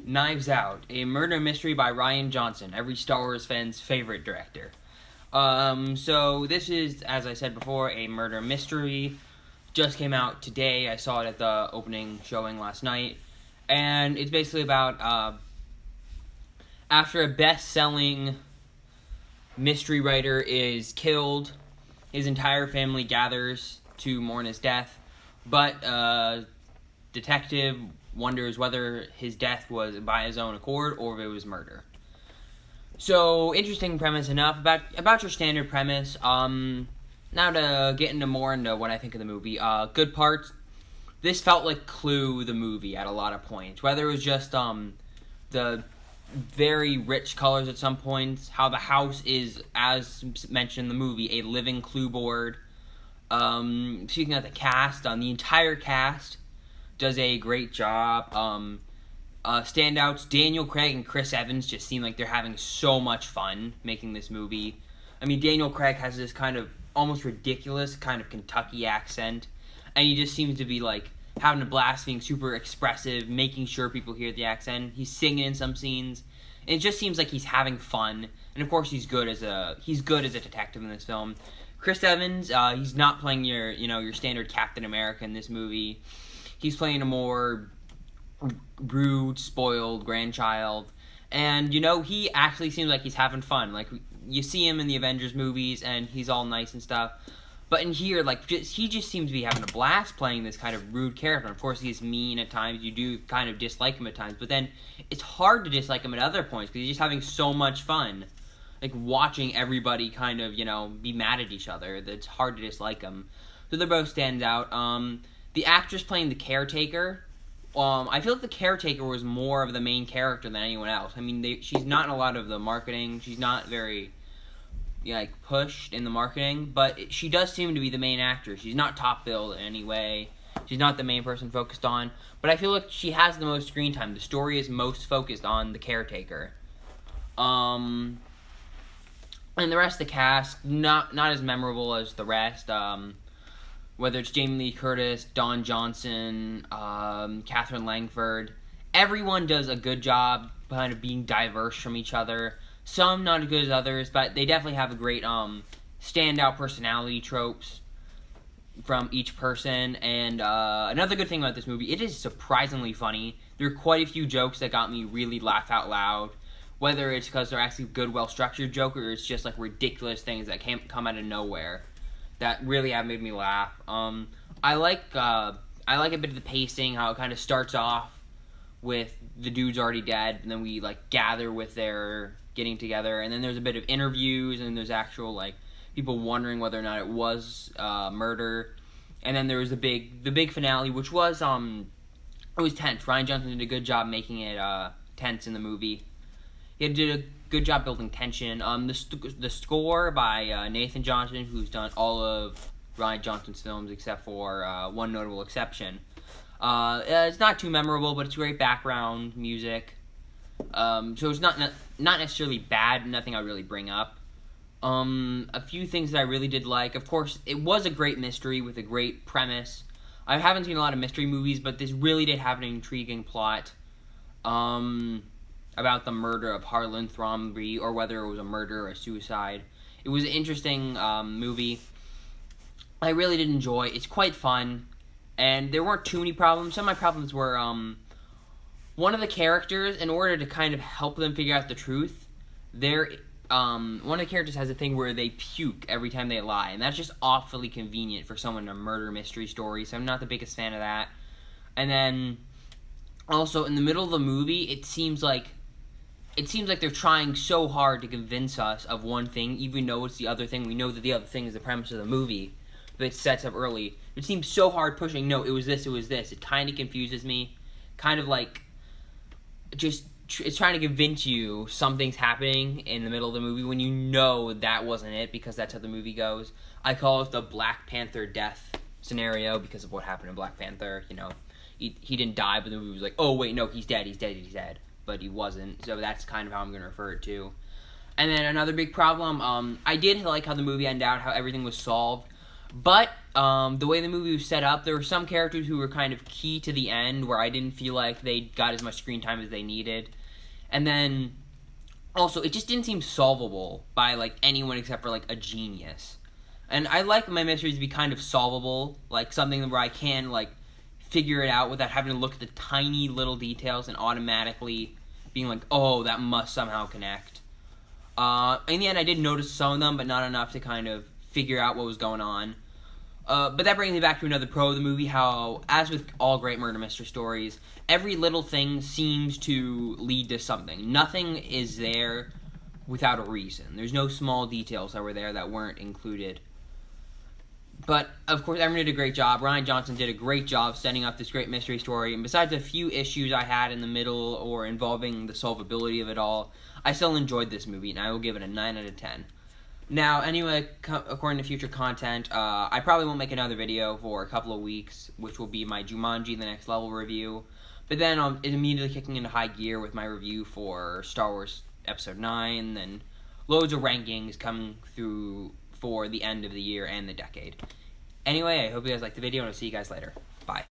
Knives Out, a murder mystery by Rian Johnson, every Star Wars fan's favorite director. So this is, as I said before, a murder mystery. Just came out today. I saw it at the opening showing last night. And it's basically about, after a best-selling mystery writer is killed, his entire family gathers to mourn his death. But, detective wonders whether his death was by his own accord or if it was murder. So, interesting premise enough. About your standard premise. Now to get into what I think of the movie. Good parts. This felt like Clue, the movie, at a lot of points. Whether it was just the very rich colors at some points, how the house is, as mentioned in the movie, a living Clue board. Speaking of the cast, the entire cast does a great job. Standouts, Daniel Craig and Chris Evans just seem like they're having so much fun making this movie. I mean, Daniel Craig has this kind of almost ridiculous kind of Kentucky accent, and he just seems to be like having a blast, being super expressive, making sure people hear the accent. He's singing in some scenes, and it just seems like he's having fun. And of course, he's good as a detective in this film. Chris Evans, he's not playing your standard Captain America in this movie. He's playing a more rude, spoiled grandchild. And, he actually seems like he's having fun. Like, you see him in the Avengers movies, and he's all nice and stuff. But in here, he just seems to be having a blast playing this kind of rude character. Of course, he's mean at times. You do kind of dislike him at times. But then, it's hard to dislike him at other points, because he's just having so much fun. Like, watching everybody kind of, be mad at each other. That's hard to dislike him. So they're both stand out. The actress playing the caretaker, I feel like the caretaker was more of the main character than anyone else. I mean, she's not in a lot of the marketing. She's not very, pushed in the marketing. But she does seem to be the main actor. She's not top billed in any way. She's not the main person focused on. But I feel like she has the most screen time. The story is most focused on the caretaker. And the rest of the cast, not as memorable as the rest. Whether it's Jamie Lee Curtis, Don Johnson, Catherine Langford, everyone does a good job kind of being diverse from each other. Some not as good as others, but they definitely have a great standout personality tropes from each person. And another good thing about this movie, it is surprisingly funny. There are quite a few jokes that got me really laugh out loud. Whether it's because they're actually good, well-structured jokes, or it's just like ridiculous things that can't come out of nowhere that really have made me laugh. I like a bit of the pacing, how it kind of starts off with the dude's already dead, and then we gather with their getting together, and then there's a bit of interviews, and there's actual people wondering whether or not it was murder, and then there was the big finale, which was it was tense. Rian Johnson did a good job making it tense in the movie. He did a good job building tension. The score by Nathan Johnson, who's done all of Rian Johnson's films except for one notable exception. It's not too memorable, but it's great background music. So it's not necessarily bad. Nothing I really bring up. A few things that I really did like. Of course, it was a great mystery with a great premise. I haven't seen a lot of mystery movies, but this really did have an intriguing plot. About the murder of Harlan Thrombey, or whether it was a murder or a suicide. It was an interesting movie. I really did enjoy. It's quite fun, and there weren't too many problems. Some of my problems were one of the characters, in order to kind of help them figure out the truth, one of the characters has a thing where they puke every time they lie, and that's just awfully convenient for someone in a murder mystery story, so I'm not the biggest fan of that. And then, also, in the middle of the movie, it seems like they're trying so hard to convince us of one thing, even though it's the other thing. We know that the other thing is the premise of the movie, but it sets up early. It seems so hard pushing, no, it was this. It kind of confuses me. Kind of it's trying to convince you something's happening in the middle of the movie when you know that wasn't it, because that's how the movie goes. I call it the Black Panther death scenario because of what happened in Black Panther. He didn't die, but the movie was like, oh, wait, no, he's dead. But he wasn't, so that's kind of how I'm going to refer it to. And then another big problem, I did like how the movie ended out, how everything was solved. But the way the movie was set up, there were some characters who were kind of key to the end where I didn't feel like they got as much screen time as they needed. And then also, it just didn't seem solvable by like anyone except for like a genius. And I like my mysteries to be kind of solvable, like something where I can like figure it out without having to look at the tiny little details and automatically being like, oh, that must somehow connect. In the end, I did notice some of them, but not enough to kind of figure out what was going on. But that brings me back to another pro of the movie, how, as with all great murder mystery stories, every little thing seems to lead to something. Nothing is there without a reason. There's no small details that were there that weren't included. But, of course, everyone did a great job. Rian Johnson did a great job setting up this great mystery story. And besides a few issues I had in the middle or involving the solvability of it all, I still enjoyed this movie, and I will give it a 9 out of 10. Now, anyway, according to future content, I probably won't make another video for a couple of weeks, which will be my Jumanji The Next Level review. But then I'm immediately kicking into high gear with my review for Star Wars Episode 9, then loads of rankings coming through for the end of the year and the decade. Anyway, I hope you guys liked the video, and I'll see you guys later. Bye.